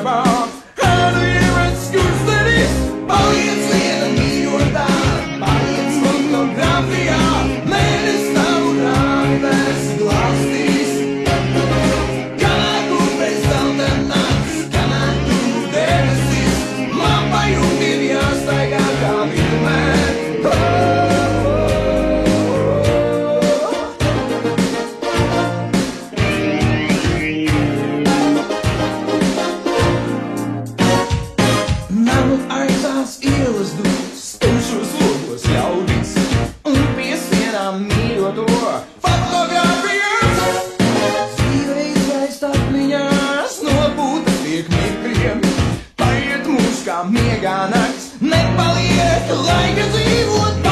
darbā. Ēnu iemet skurstenis, paliec viena mīļotā, paliec fotografijā, mēnes tavu rādes glāstīs. Kamēr tu bez zelta nakts, kamēr tu debesis, man pa jumtiem jāstaigā kā vienmēr. Namu aizās ielas dūs, tumšos logos ļaudis, un pie sienām mīļoto fotogrāfijas. Dzīve izgaist atmiņās, nopūta tiek mirkļiem, paiet mūs kā miegā nakts, nepaliek laika dzīvot.